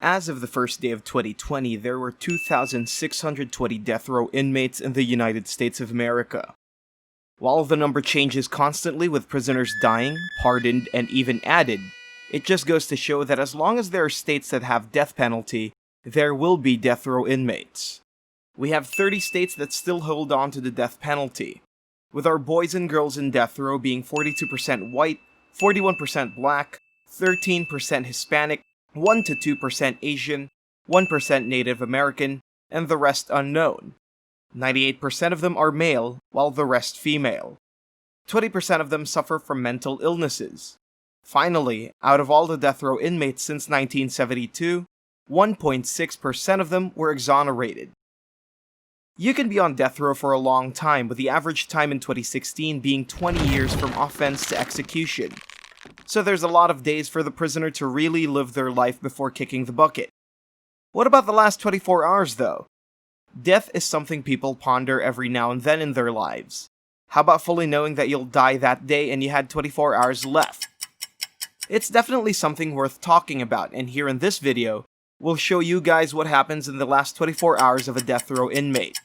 As of the first day of 2020, there were 2,620 death row inmates in the United States of America. While the number changes constantly with prisoners dying, pardoned, and even added, it just goes to show that as long as there are states that have death penalty, there will be death row inmates. We have 30 states that still hold on to the death penalty, with our boys and girls in death row being 42% white, 41% black, 13% Hispanic, 1 to 2% Asian, 1% Native American, and the rest unknown. 98% of them are male, while the rest female. 20% of them suffer from mental illnesses. Finally, out of all the death row inmates since 1972, 1.6% of them were exonerated. You can be on death row for a long time, with the average time in 2016 being 20 years from offense to execution. So there's a lot of days for the prisoner to really live their life before kicking the bucket. What about the last 24 hours though? Death is something people ponder every now and then in their lives. How about fully knowing that you'll die that day and you had 24 hours left? It's definitely something worth talking about, and here in this video, we'll show you guys what happens in the last 24 hours of a death row inmate.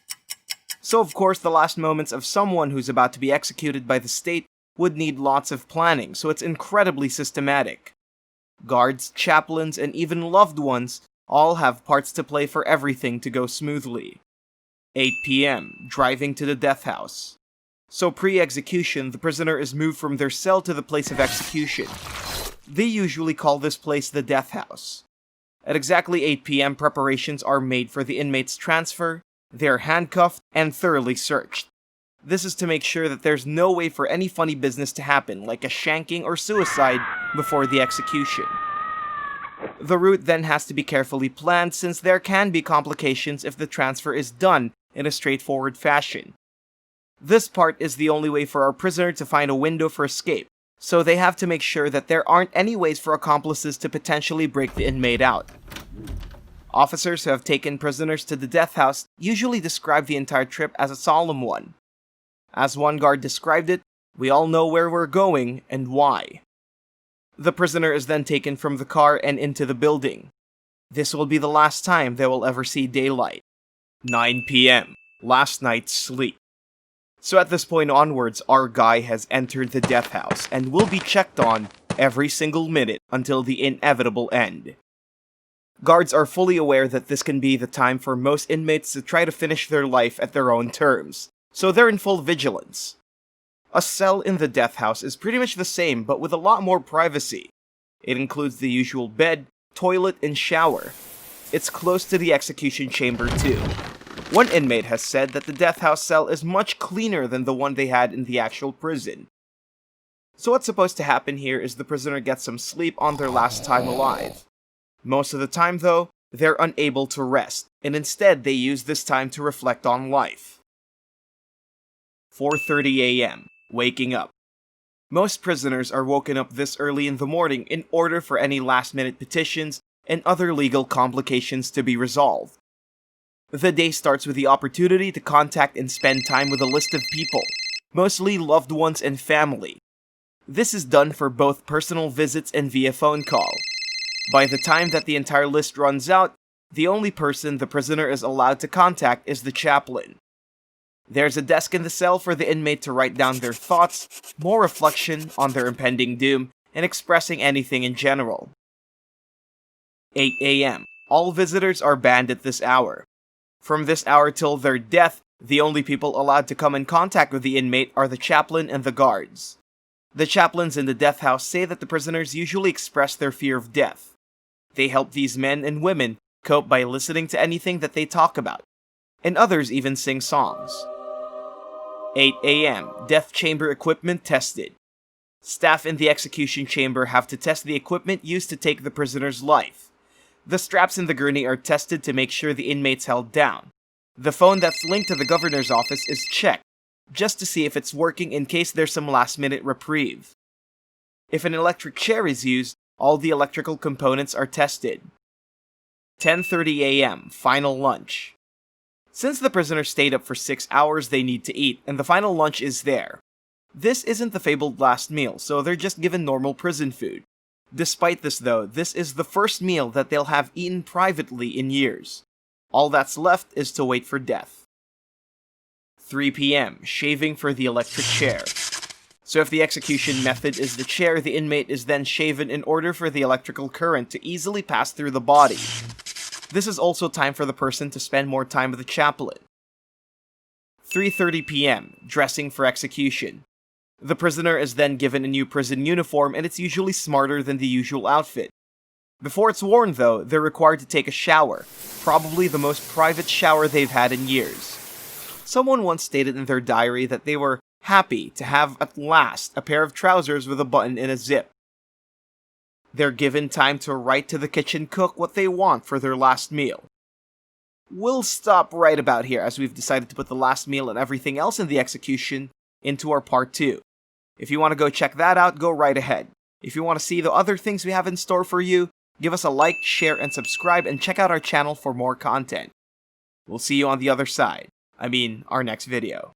So of course, the last moments of someone who's about to be executed by the state would need lots of planning, so it's incredibly systematic. Guards, chaplains, and even loved ones all have parts to play for everything to go smoothly. 8 p.m. Driving to the death house. So pre-execution, the prisoner is moved from their cell to the place of execution. They usually call this place the death house. At exactly 8 p.m. preparations are made for the inmate's transfer, they are handcuffed, and thoroughly searched. This is to make sure that there's no way for any funny business to happen, like a shanking or suicide, before the execution. The route then has to be carefully planned since there can be complications if the transfer is done in a straightforward fashion. This part is the only way for our prisoner to find a window for escape, so they have to make sure that there aren't any ways for accomplices to potentially break the inmate out. Officers who have taken prisoners to the death house usually describe the entire trip as a solemn one. As one guard described it, we all know where we're going and why. The prisoner is then taken from the car and into the building. This will be the last time they will ever see daylight. 9 p.m. Last night's sleep. So at this point onwards, our guy has entered the death house and will be checked on every single minute until the inevitable end. Guards are fully aware that this can be the time for most inmates to try to finish their life at their own terms, so they're in full vigilance. A cell in the death house is pretty much the same, but with a lot more privacy. It includes the usual bed, toilet, and shower. It's close to the execution chamber too. One inmate has said that the death house cell is much cleaner than the one they had in the actual prison. So what's supposed to happen here is the prisoner gets some sleep on their last time alive. Most of the time though, they're unable to rest, and instead they use this time to reflect on life. 4:30 a.m. Waking up. Most prisoners are woken up this early in the morning in order for any last-minute petitions and other legal complications to be resolved. The day starts with the opportunity to contact and spend time with a list of people, mostly loved ones and family. This is done for both personal visits and via phone call. By the time that the entire list runs out, the only person the prisoner is allowed to contact is the chaplain. There's a desk in the cell for the inmate to write down their thoughts, more reflection on their impending doom, and expressing anything in general. 8 a.m. All visitors are banned at this hour. From this hour till their death, the only people allowed to come in contact with the inmate are the chaplain and the guards. The chaplains in the death house say that the prisoners usually express their fear of death. They help these men and women cope by listening to anything that they talk about, and others even sing songs. 8 a.m. Death chamber equipment tested. Staff in the execution chamber have to test the equipment used to take the prisoner's life. The straps in the gurney are tested to make sure the inmate's held down. The phone that's linked to the governor's office is checked, just to see if it's working in case there's some last-minute reprieve. If an electric chair is used, all the electrical components are tested. 10:30 a.m. Final lunch. Since the prisoner stayed up for 6 hours, they need to eat, and the final lunch is there. This isn't the fabled last meal, so they're just given normal prison food. Despite this though, this is the first meal that they'll have eaten privately in years. All that's left is to wait for death. 3 p.m. Shaving for the electric chair. So if the execution method is the chair, the inmate is then shaven in order for the electrical current to easily pass through the body. This is also time for the person to spend more time with the chaplain. 3:30 p.m. Dressing for execution. The prisoner is then given a new prison uniform, and it's usually smarter than the usual outfit. Before it's worn though, they're required to take a shower, probably the most private shower they've had in years. Someone once stated in their diary that they were happy to have at last a pair of trousers with a button and a zip. They're given time to write to the kitchen cook what they want for their last meal. We'll stop right about here as we've decided to put the last meal and everything else in the execution into our part 2. If you want to go check that out, go right ahead. If you want to see the other things we have in store for you, give us a like, share, and subscribe, and check out our channel for more content. We'll see you on the other side. Our next video.